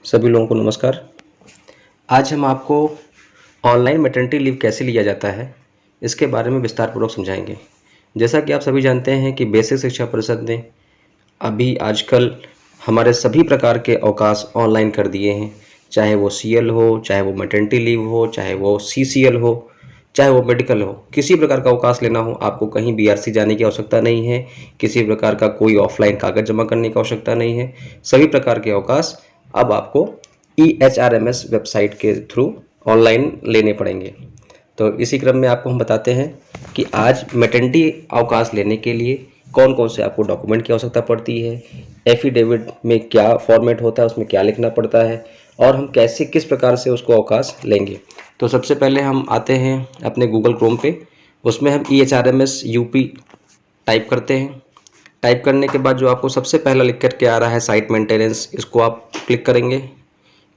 सभी लोगों को नमस्कार। आज हम आपको ऑनलाइन मैटरनिटी लीव कैसे लिया जाता है, इसके बारे में विस्तारपूर्वक समझाएंगे। जैसा कि आप सभी जानते हैं कि बेसिक शिक्षा परिषद ने अभी आजकल हमारे सभी प्रकार के अवकाश ऑनलाइन कर दिए हैं। चाहे वो सीएल हो, चाहे वो मैटरनिटी लीव हो, चाहे वो सीसीएल हो, चाहे वो मेडिकल हो, किसी प्रकार का अवकाश लेना हो, आपको कहीं बीआरसी जाने की आवश्यकता नहीं है। किसी प्रकार का कोई ऑफलाइन कागज जमा करने की आवश्यकता नहीं है। सभी प्रकार के अवकाश अब आपको EHRMS वेबसाइट के थ्रू ऑनलाइन लेने पड़ेंगे। तो इसी क्रम में आपको हम बताते हैं कि आज मैटरनिटी अवकाश लेने के लिए कौन कौन से आपको डॉक्यूमेंट की आवश्यकता पड़ती है, एफिडेविट में क्या फॉर्मेट होता है, उसमें क्या लिखना पड़ता है और हम कैसे किस प्रकार से उसको अवकाश लेंगे। तो सबसे पहले हम आते हैं अपने गूगल क्रोम पे। उसमें हम EHRMS UP टाइप करते हैं। टाइप करने के बाद जो आपको सबसे पहला लिख करके आ रहा है साइट मेंटेनेंस, इसको आप क्लिक करेंगे।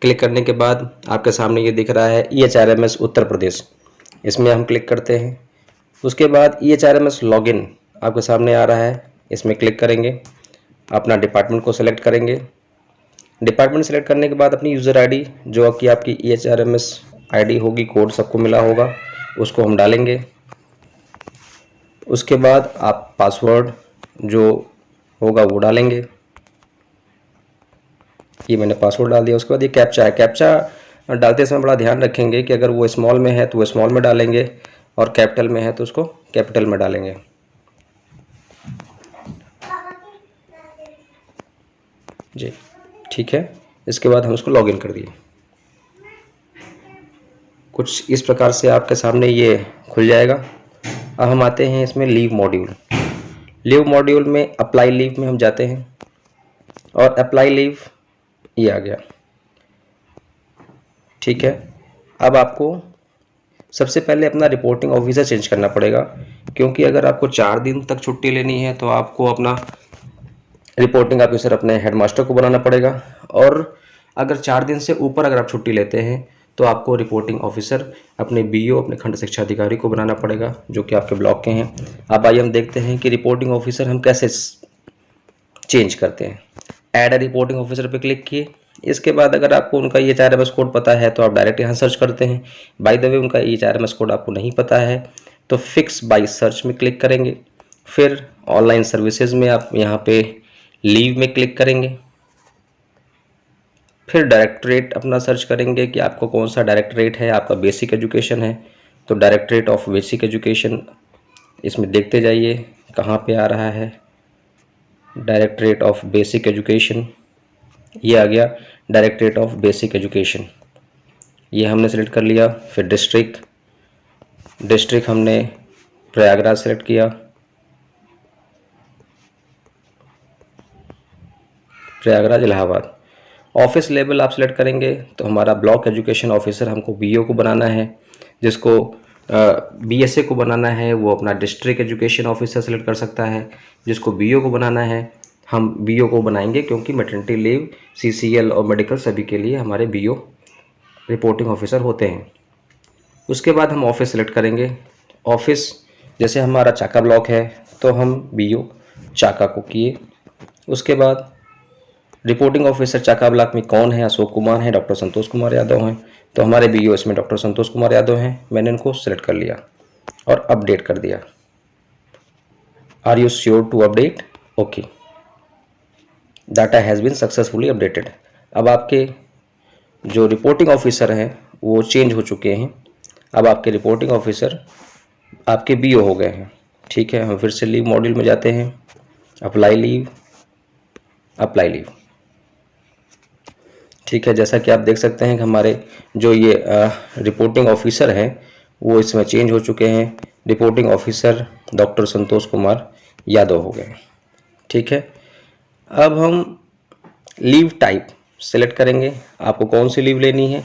क्लिक करने के बाद आपके सामने ये दिख रहा है EHRMS उत्तर प्रदेश, इसमें हम क्लिक करते हैं। उसके बाद EHRMS लॉगिन आपके सामने आ रहा है, इसमें क्लिक करेंगे। अपना डिपार्टमेंट को सेलेक्ट करेंगे। डिपार्टमेंट सेलेक्ट करने के बाद अपनी यूज़र आईडी जो कि आपकी EHRMS आईडी होगी, कोड सबको मिला होगा, उसको हम डालेंगे। उसके बाद आप पासवर्ड जो होगा वो डालेंगे। ये मैंने पासवर्ड डाल दिया। उसके बाद ये कैप्चा है। कैप्चा डालते समय बड़ा ध्यान रखेंगे कि अगर वो स्मॉल में है तो वो स्मॉल में डालेंगे और कैपिटल में है तो उसको कैपिटल में डालेंगे। जी ठीक है। इसके बाद हम उसको लॉगिन कर दिए। कुछ इस प्रकार से आपके सामने ये खुल जाएगा। अब हम आते हैं इसमें लीव मॉड्यूल। लीव मॉड्यूल में अप्लाई लीव में हम जाते हैं और अप्लाई लीव ये आ गया। ठीक है। अब आपको सबसे पहले अपना रिपोर्टिंग ऑफिसर चेंज करना पड़ेगा, क्योंकि अगर आपको 4 दिन तक छुट्टी लेनी है तो आपको अपना रिपोर्टिंग ऑफिसर अपने हेडमास्टर को बनाना पड़ेगा। और अगर 4 दिन से ऊपर अगर आप छुट्टी लेते हैं तो आपको रिपोर्टिंग ऑफिसर अपने BO अपने खंड शिक्षा अधिकारी को बनाना पड़ेगा, जो कि आपके ब्लॉक के हैं। अब आइए हम देखते हैं कि रिपोर्टिंग ऑफिसर हम कैसे चेंज करते हैं। ऐड अ रिपोर्टिंग ऑफिसर पे क्लिक किए। इसके बाद अगर आपको उनका EHRMS कोड पता है तो आप डायरेक्ट यहाँ सर्च करते हैं। बाय द वे उनका EHRMS कोड आपको नहीं पता है तो फिक्स बाय सर्च में क्लिक करेंगे। फिर ऑनलाइन सर्विसेज में आप यहाँ पे लीव में क्लिक करेंगे। फिर डायरेक्टरेट अपना सर्च करेंगे कि आपको कौन सा डायरेक्टरेट है। आपका बेसिक एजुकेशन है तो डायरेक्टरेट ऑफ बेसिक एजुकेशन, इसमें देखते जाइए कहाँ पे आ रहा है। डायरेक्टरेट ऑफ बेसिक एजुकेशन ये आ गया। डायरेक्टरेट ऑफ बेसिक एजुकेशन ये हमने सेलेक्ट कर लिया। फिर डिस्ट्रिक्ट हमने प्रयागराज सेलेक्ट किया। प्रयागराज इलाहाबाद। ऑफिस लेवल आप सेलेक्ट करेंगे तो हमारा ब्लॉक एजुकेशन ऑफिसर हमको BO को बनाना है। जिसको BSA को बनाना है वो अपना डिस्ट्रिक्ट एजुकेशन ऑफिसर सेलेक्ट कर सकता है। जिसको BO को बनाना है हम BO को बनाएंगे, क्योंकि मैटरनिटी लीव CCL और मेडिकल सभी के लिए हमारे BO रिपोर्टिंग ऑफिसर होते हैं। उसके बाद हम ऑफिस सेलेक्ट करेंगे। ऑफिस जैसे हमारा चाका ब्लॉक है तो हम BO चाका को किए। उसके बाद रिपोर्टिंग ऑफिसर चाका ब्लॉक में कौन है, अशोक कुमार हैं, डॉक्टर संतोष कुमार यादव हैं, तो हमारे BO इसमें डॉक्टर संतोष कुमार यादव हैं। मैंने इनको सेलेक्ट कर लिया और अपडेट कर दिया। Are you sure to update? Okay, data has been successfully updated. अब आपके जो रिपोर्टिंग ऑफिसर हैं वो चेंज हो चुके हैं। अब आपके रिपोर्टिंग ऑफिसर आपके BO हो गए हैं। ठीक है। हम फिर से लीव मॉड्यूल में जाते हैं। Apply leave, apply leave. ठीक है। जैसा कि आप देख सकते हैं कि हमारे जो ये रिपोर्टिंग ऑफिसर हैं वो इसमें चेंज हो चुके हैं। Reporting officer doctor Santosh Kumar Yadav हो गए। ठीक है। अब हम लीव टाइप सेलेक्ट करेंगे। आपको कौन सी लीव लेनी है?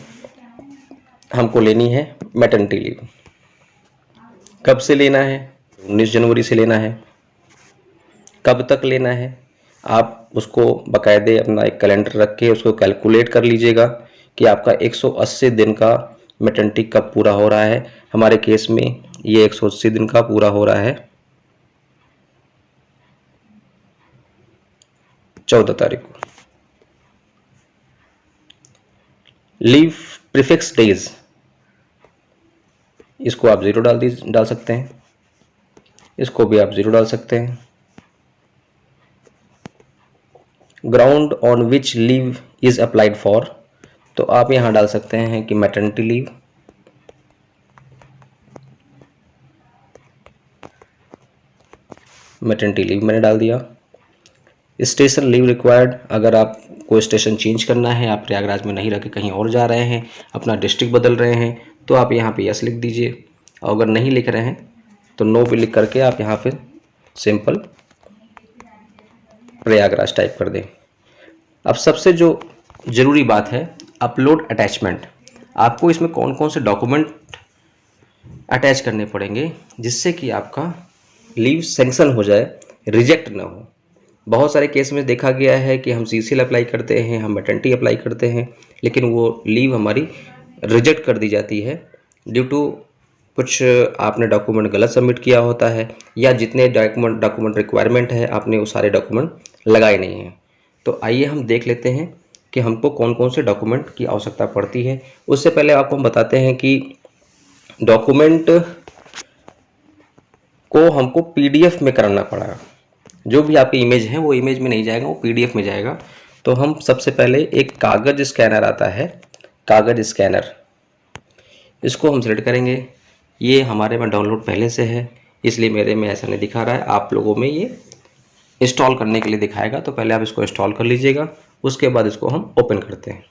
हमको लेनी है मैटरनिटी लीव। कब से लेना है? 19 जनवरी से लेना है। कब तक लेना है आप उसको बाकायदे अपना एक कैलेंडर रख के उसको कैलकुलेट कर लीजिएगा कि आपका 180 दिन का मैटरनिटी कब पूरा हो रहा है। हमारे केस में ये 180 दिन का पूरा हो रहा है 14 तारीख को। लीव प्रीफिक्स डेज, इसको आप 0 डाल सकते हैं, इसको भी आप 0 डाल सकते हैं। Ground on which leave is applied for, तो आप यहाँ डाल सकते हैं कि मैटरनिटी लीव, मैटरनिटी लीव मैंने डाल दिया। स्टेशन लीव रिक्वायर्ड, अगर आपको स्टेशन चेंज करना है, आप प्रयागराज में नहीं रह के कहीं और जा रहे हैं, अपना डिस्ट्रिक्ट बदल रहे हैं, तो आप यहाँ पे यस लिख दीजिए। और अगर नहीं लिख रहे हैं तो नो भी लिख करके आप यहाँ पे सिंपल प्रयागराज टाइप कर दें। अब सबसे जो ज़रूरी बात है, अपलोड अटैचमेंट। आपको इसमें कौन कौन से डॉक्यूमेंट अटैच करने पड़ेंगे जिससे कि आपका लीव सैंक्शन हो जाए, रिजेक्ट ना हो। बहुत सारे केस में देखा गया है कि हम CCL अप्लाई करते हैं, हम मैटरनिटी अप्लाई करते हैं, लेकिन वो लीव हमारी रिजेक्ट कर दी जाती है ड्यू टू कुछ आपने डॉक्यूमेंट गलत सबमिट किया होता है, या जितने डॉक्यूमेंट रिक्वायरमेंट है आपने वो सारे डॉक्यूमेंट लगाए नहीं हैं। तो आइए हम देख लेते हैं कि हमको कौन कौन से डॉक्यूमेंट की आवश्यकता पड़ती है। उससे पहले आपको हम बताते हैं कि डॉक्यूमेंट को हमको PDF में कराना पड़ेगा। जो भी आपकी इमेज है वो इमेज में नहीं जाएगा, वो PDF में जाएगा। तो हम सबसे पहले एक कागज़ स्कैनर आता है, कागज़ स्कैनर, इसको हम सेलेक्ट करेंगे। ये हमारे में डाउनलोड पहले से है, इसलिए मेरे में ऐसा नहीं दिखा रहा है, आप लोगों में ये इंस्टॉल करने के लिए दिखाएगा। तो पहले आप इसको इंस्टॉल कर लीजिएगा, उसके बाद इसको हम ओपन करते हैं।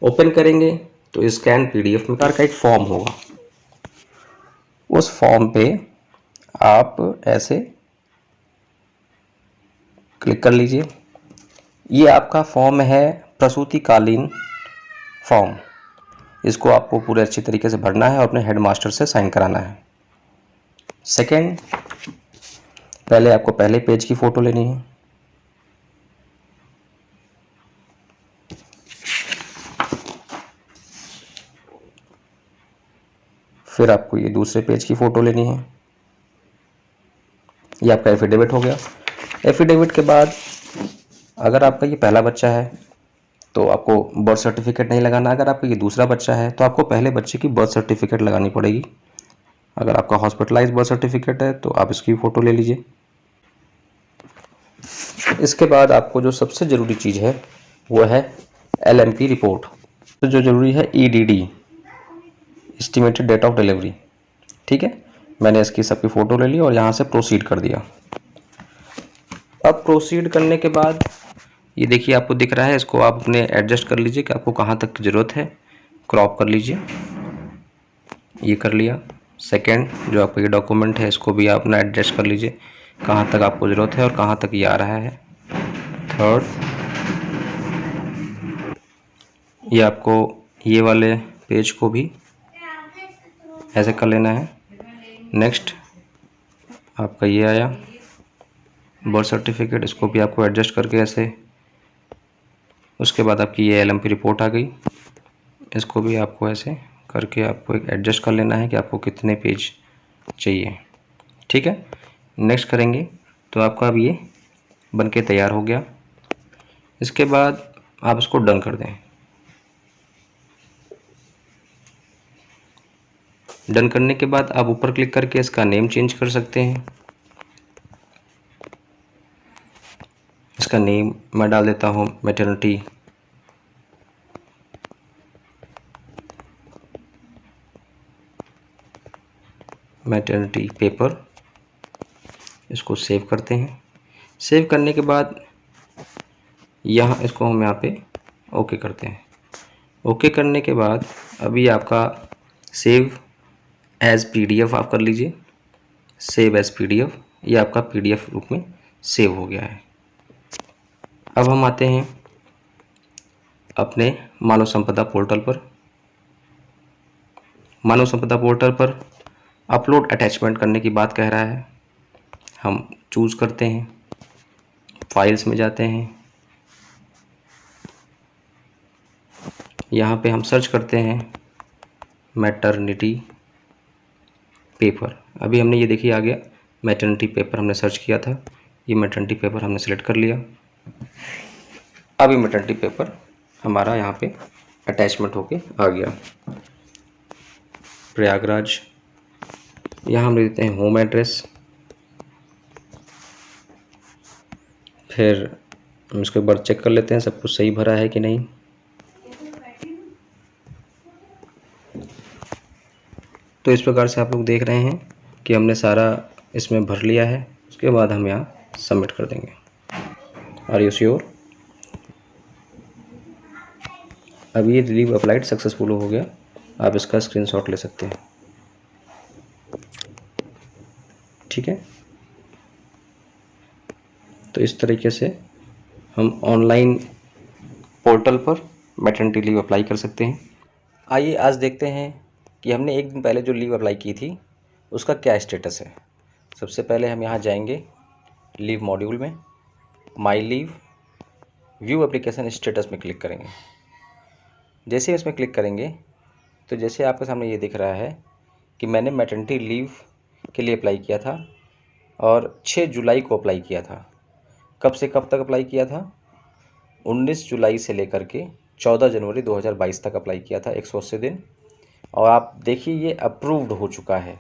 ओपन करेंगे तो स्कैन PDF में का एक फॉर्म होगा, उस फॉर्म पे आप ऐसे क्लिक कर लीजिए। ये आपका फॉर्म है प्रसूतिकालीन फॉर्म, इसको आपको पूरे अच्छी तरीके से भरना है और अपने हेडमास्टर से साइन कराना है। सेकंड, पहले आपको पहले पेज की फ़ोटो लेनी है, फिर आपको ये दूसरे पेज की फ़ोटो लेनी है। ये आपका एफिडेविट हो गया। एफिडेविट के बाद अगर आपका ये पहला बच्चा है तो आपको बर्थ सर्टिफिकेट नहीं लगाना। अगर आपका ये दूसरा बच्चा है तो आपको पहले बच्चे की बर्थ सर्टिफिकेट लगानी पड़ेगी। अगर आपका हॉस्पिटलाइज बर्थ सर्टिफिकेट है तो आप इसकी फ़ोटो ले लीजिए। इसके बाद आपको जो सबसे ज़रूरी चीज़ है वो है LMP रिपोर्ट। तो जो ज़रूरी है EDD, estimated date of delivery. ठीक है, मैंने इसकी सबकी फ़ोटो ले ली और यहाँ से प्रोसीड कर दिया। अब प्रोसीड करने के बाद ये देखिए आपको दिख रहा है, इसको आप अपने एडजस्ट कर लीजिए कि आपको कहाँ तक की ज़रूरत है, क्रॉप कर लीजिए। ये कर लिया। सेकंड, जो आपका ये डॉक्यूमेंट है इसको भी आप अपना एडजस्ट कर लीजिए कहाँ तक आपको ज़रूरत है और कहाँ तक ये आ रहा है। थर्ड, ये आपको ये वाले पेज को भी ऐसे कर लेना है। नेक्स्ट, आपका ये आया बर्थ सर्टिफिकेट, इसको भी आपको एडजस्ट करके ऐसे। उसके बाद आपकी ये LMP रिपोर्ट आ गई, इसको भी आपको ऐसे करके आपको एक एडजस्ट कर लेना है कि आपको कितने पेज चाहिए। ठीक है, नेक्स्ट करेंगे तो आपका अब ये बनके तैयार हो गया। इसके बाद आप इसको डन कर दें। डन करने के बाद आप ऊपर क्लिक करके इसका नेम चेंज कर सकते हैं। इसका नेम मैं डाल देता हूँ मैटरनिटी पेपर। इसको सेव करते हैं। सेव करने के बाद यहाँ इसको हम यहाँ पे ओके करते हैं। ओके करने के बाद अभी आपका सेव एज PDF आप कर लीजिए। सेव एज PDF, ये आपका PDF रूप में सेव हो गया है। अब हम आते हैं अपने मानव संपदा पोर्टल पर। मानव संपदा पोर्टल पर अपलोड अटैचमेंट करने की बात कह रहा है। हम चूज़ करते हैं, फाइल्स में जाते हैं, यहाँ पे हम सर्च करते हैं मैटरनिटी पेपर। अभी हमने ये देखिए आ गया मैटरनिटी पेपर, हमने सर्च किया था, ये मैटरनिटी पेपर हमने सेलेक्ट कर लिया। अभी मैटरनिटी पेपर हमारा यहाँ पे अटैचमेंट होके आ गया। प्रयागराज, यहाँ हम देते हैं होम एड्रेस। फिर हम इसको एक बार चेक कर लेते हैं सब कुछ सही भरा है कि नहीं। तो इस प्रकार से आप लोग देख रहे हैं कि हमने सारा इसमें भर लिया है। उसके बाद हम यहाँ सबमिट कर देंगे। Are you sure? अब ये लीव अप्लाइड सक्सेसफुल हो गया। आप इसका स्क्रीनशॉट ले सकते हैं। ठीक है, तो इस तरीके से हम ऑनलाइन पोर्टल पर मैटरनिटी लीव अप्लाई कर सकते हैं। आइए आज देखते हैं कि हमने एक दिन पहले जो लीव अप्लाई की थी उसका क्या स्टेटस है। सबसे पहले हम यहाँ जाएंगे लीव मॉड्यूल में, माई लीव, व्यू एप्लीकेशन स्टेटस में क्लिक करेंगे। जैसे ही इसमें क्लिक करेंगे तो जैसे आपके सामने ये दिख रहा है कि मैंने मैटरनिटी लीव के लिए अप्लाई किया था और 6 जुलाई को अप्लाई किया था। कब से कब तक अप्लाई किया था? 19 जुलाई से लेकर के 14 जनवरी 2022 तक अप्लाई किया था, 180 दिन। और आप देखिए ये अप्रूव्ड हो चुका है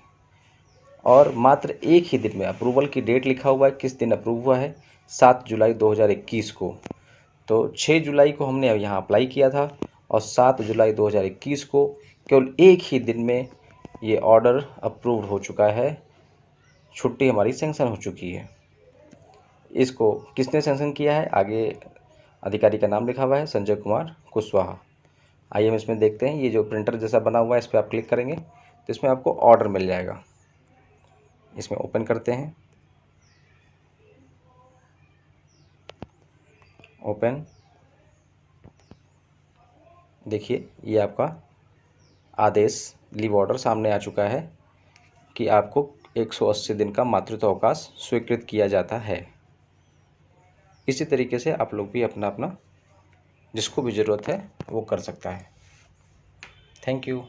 और मात्र एक ही दिन में अप्रूवल की डेट लिखा हुआ है, किस दिन अप्रूव हुआ है, 7 जुलाई 2021 को। तो 6 जुलाई को हमने यहाँ अप्लाई किया था और 7 जुलाई 2021 को केवल एक ही दिन में ये ऑर्डर अप्रूव्ड हो चुका है, छुट्टी हमारी सेंक्शन हो चुकी है। इसको किसने सेंक्शन किया है? आगे अधिकारी का नाम लिखा हुआ है, संजय कुमार कुशवाहा। आइए हम इसमें देखते हैं। ये जो प्रिंटर जैसा बना हुआ है इस पर आप क्लिक करेंगे तो इसमें आपको ऑर्डर मिल जाएगा। इसमें ओपन करते हैं, ओपन। देखिए ये आपका आदेश लीव ऑर्डर सामने आ चुका है कि आपको 180 दिन का मातृत्व अवकाश स्वीकृत किया जाता है। इसी तरीके से आप लोग भी अपना अपना जिसको भी ज़रूरत है वो कर सकता है। Thank you.